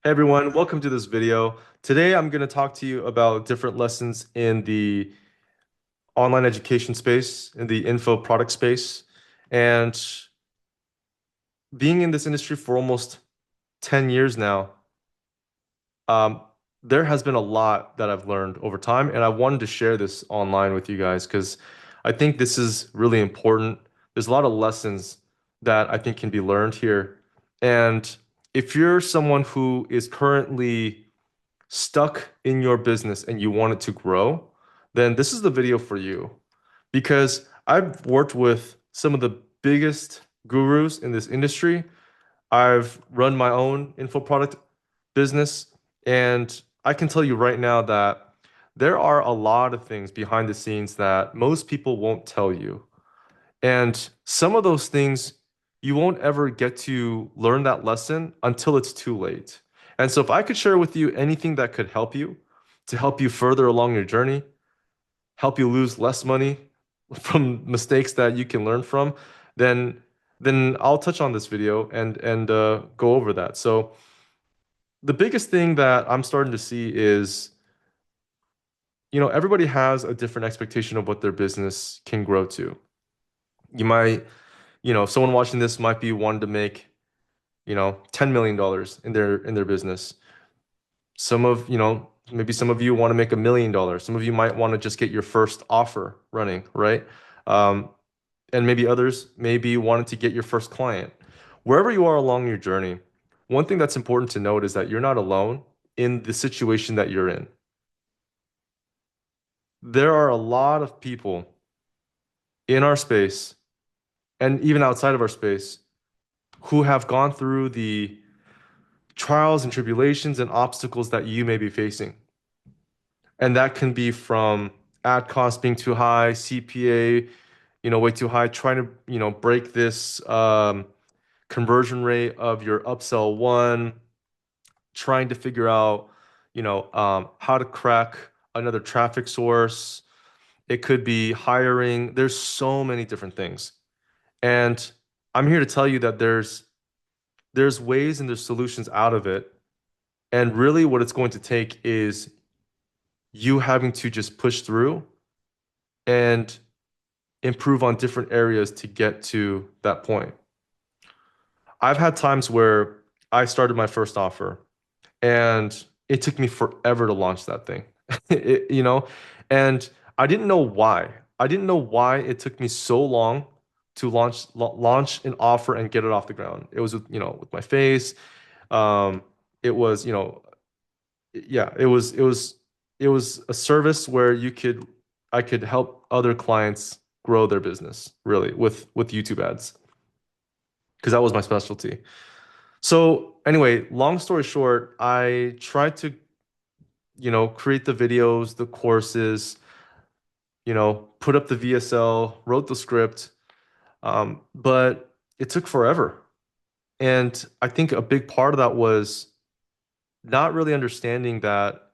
Hey everyone, welcome to this video. Today I'm going to talk to you about different lessons in the online education space, in the info product space. And being in this industry for almost 10 years now, um, there has been a lot that I've learned over time. And I wanted to share this online with you guys because I think this is really important. There's a lot of lessons that I think can be learned here. And if you're someone who is currently stuck in your business and you want it to grow, then this is the video for you. Because I've worked with some of the biggest gurus in this industry. I've run my own info product business, and I can tell you right now that there are a lot of things behind the scenes that most people won't tell you. And some of those things, you won't ever get to learn that lesson until it's too late. And so, if I could share with you anything that could help you to help you further along your journey, help you lose less money from mistakes that you can learn from, then I'll touch on this video and go over that. So, the biggest thing that I'm starting to see is, everybody has a different expectation of what their business can grow to. You might, someone watching this might be wanting to make, $10 million in their business. Maybe some of you want to make $1 million. Some of you might want to just get your first offer running, right? Um, and maybe others maybe wanted to get your first client. Wherever you are along your journey, one thing that's important to note is that you're not alone in the situation that you're in. There are a lot of people in our space and even outside of our space who have gone through the trials and tribulations and obstacles that you may be facing. And that can be from ad costs being too high, CPA, way too high, trying to, break this conversion rate of your upsell one, trying to figure out, how to crack another traffic source. It could be hiring. There's so many different things. And I'm here to tell you that there's ways and there's solutions out of it. And really what it's going to take is you having to just push through and improve on different areas to get to that point. I've had times where I started my first offer and it took me forever to launch that thing. And I didn't know why. I didn't know why it took me so long to launch an offer and get it off the ground. It was with my face. Um, it was, yeah, it was a service where I could help other clients grow their business really with YouTube ads because that was my specialty. So anyway, long story short, I tried to, create the videos, the courses, put up the VSL, wrote the script, but it took forever. And I think a big part of that was not really understanding that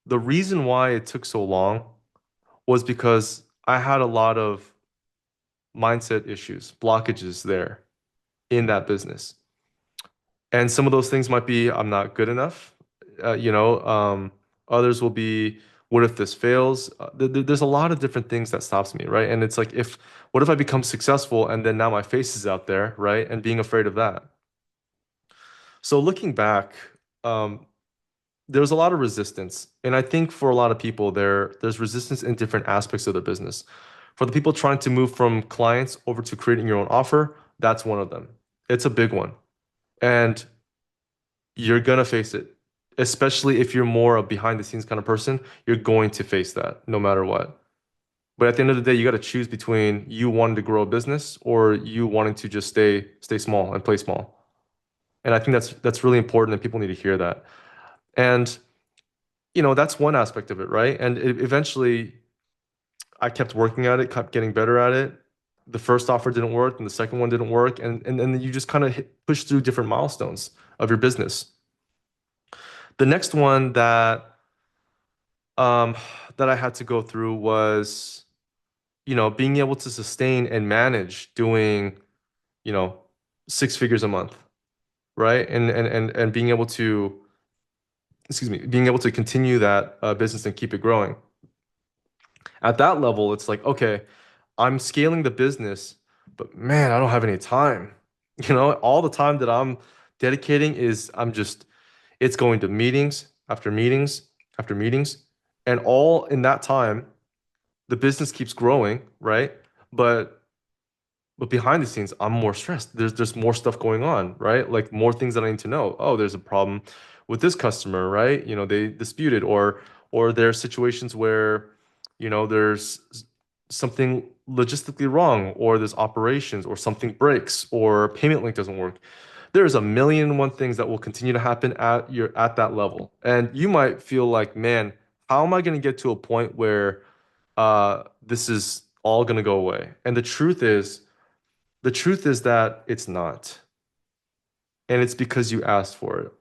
the reason why it took so long was because I had a lot of mindset issues, blockages there in that business. And some of those things might be I'm not good enough. Uh, you know, um, Others will be what if this fails? There's a lot of different things that stops me, right? And it's like if what if I become successful and then now my face is out there, right? And being afraid of that. So looking back, um, there's a lot of resistance. And I think for a lot of people, there's resistance in different aspects of their business. For the people trying to move from clients over to creating your own offer, that's one of them. It's a big one. And you're gonna face it. Especially if you're more a behind the scenes kind of person, you're going to face that no matter what. But at the end of the day, you got to choose between you wanting to grow a business or you wanting to just stay small and play small. And I think that's really important and people need to hear that. And that's one aspect of it, right? And eventually I kept working at it, kept getting better at it. The first offer didn't work and the second one didn't work and then you just kind of push through different milestones of your business. The next one um that I had to go through was, being able to sustain and manage doing, you know, six figures a month. right? And being able to, excuse me, being able to continue that business and keep it growing. At that level, it's like, okay, I'm scaling the business, but man, I don't have any time. All the time that I'm dedicating is it's going to meetings after meetings after meetings. And all in that time, the business keeps growing, right? But behind the scenes, I'm more stressed. There's more stuff going on, right? Like more things that I need to know. Oh, there's a problem with this customer, right? They disputed, or there are situations where, there's something logistically wrong, or there's operations, or something breaks, or payment link doesn't work. There's a million and one things that will continue to happen at that level. And you might feel like, man, how am I going to get to a point where this is all going to go away? And the truth is that it's not. And it's because you asked for it.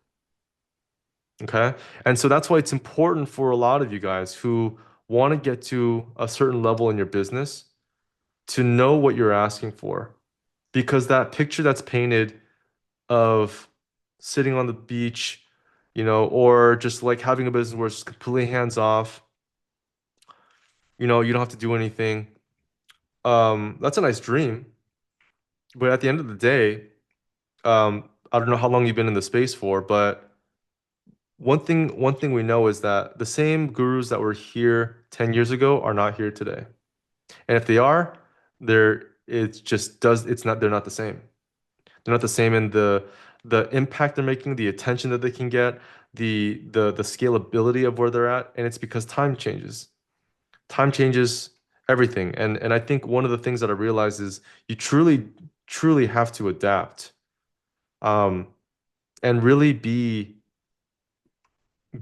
Okay. And so that's why it's important for a lot of you guys who want to get to a certain level in your business to know what you're asking for. Because that picture that's painted of sitting on the beach, or just like having a business where it's just completely hands off, you don't have to do anything. That's a nice dream. But at the end of the day, I don't know how long you've been in the space for, but one thing we know is that the same gurus that were here 10 years ago are not here today. And if they are, they're not the same. They're not the same in the impact they're making, the attention that they can get, the scalability of where they're at, and it's because time changes. Time changes everything. And I think one of the things that I realized is you truly have to adapt, um, and really be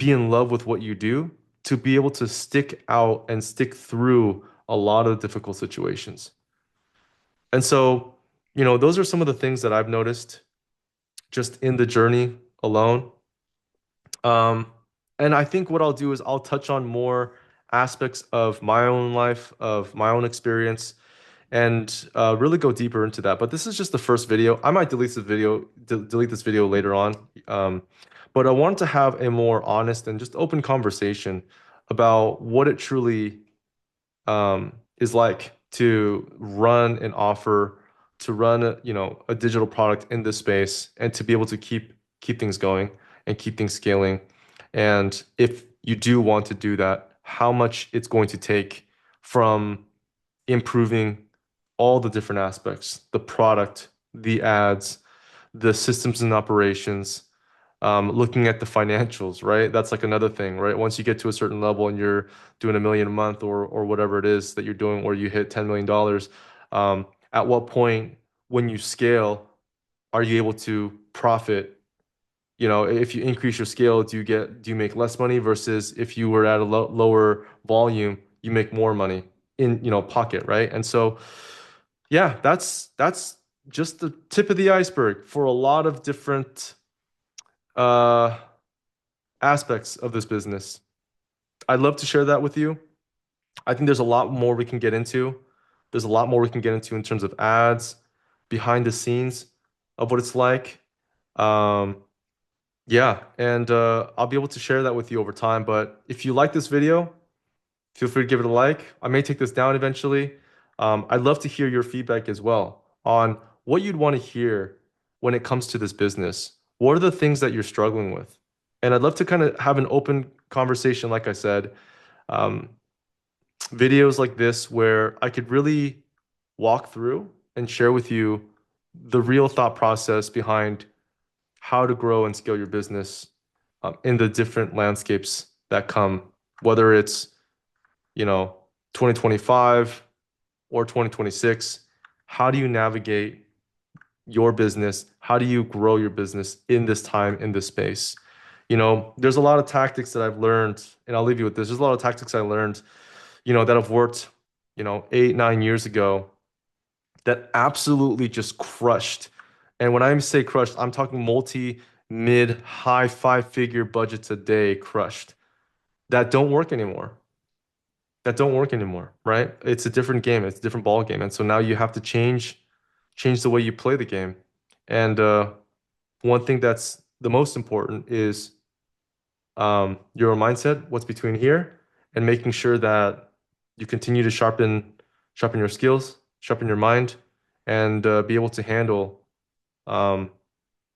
in love with what you do to be able to stick out and stick through a lot of difficult situations. And so, those are some of the things that I've noticed just in the journey alone. Um, and I think what I'll do is I'll touch on more aspects of my own life, of my own experience, and really go deeper into that. But this is just the first video. I might delete this video later on. But I wanted to have a more honest and just open conversation about what it truly is like to run an offer, to run a digital product in this space, and to be able to keep things going and keep things scaling. And if you do want to do that, how much it's going to take from improving all the different aspects, the product, the ads, the systems and operations, looking at the financials, right? That's like another thing, right? Once you get to a certain level and you're doing 1 million a month, or whatever it is that you're doing, or you hit $10 million, at what point when you scale are you able to profit? If you increase your scale, do you make less money versus if you were at a lower volume, you make more money in, pocket, right? And so, yeah, that's just the tip of the iceberg for a lot of different uh aspects of this business. I'd love to share that with you. I think there's a lot more we can get into. There's a lot more we can get into in terms of ads, behind the scenes of what it's like. Um, yeah, and I'll be able to share that with you over time. But if you like this video, feel free to give it a like. I may take this down eventually. I'd love to hear your feedback as well on what you'd want to hear when it comes to this business. What are the things that you're struggling with? And I'd love to kind of have an open conversation, like I said, um, videos like this where I could really walk through and share with you the real thought process behind how to grow and scale your business, in the different landscapes that come, whether it's, you know, 2025 or 2026. How do you navigate your business? How do you grow your business in this time, in this space? There's a lot of tactics that I've learned, and I'll leave you with this. There's a lot of tactics I learned, that have worked, 8, 9 years ago that absolutely just crushed. And when I say crushed, I'm talking multi, mid, high five-figure budgets a day crushed that don't work anymore. That don't work anymore, right? It's a different game. It's a different ball game. And so now you have to change the way you play the game. And one thing that's the most important is your mindset, what's between here, and making sure that you continue to sharpen your skills, sharpen your mind, and be able to handle um,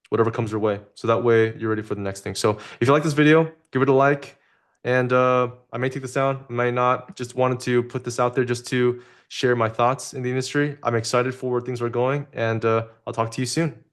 whatever comes your way. So that way you're ready for the next thing. So if you like this video, give it a like. And I may take this down, I may not. Just wanted to put this out there just to share my thoughts in the industry. I'm excited for where things are going, and I'll talk to you soon.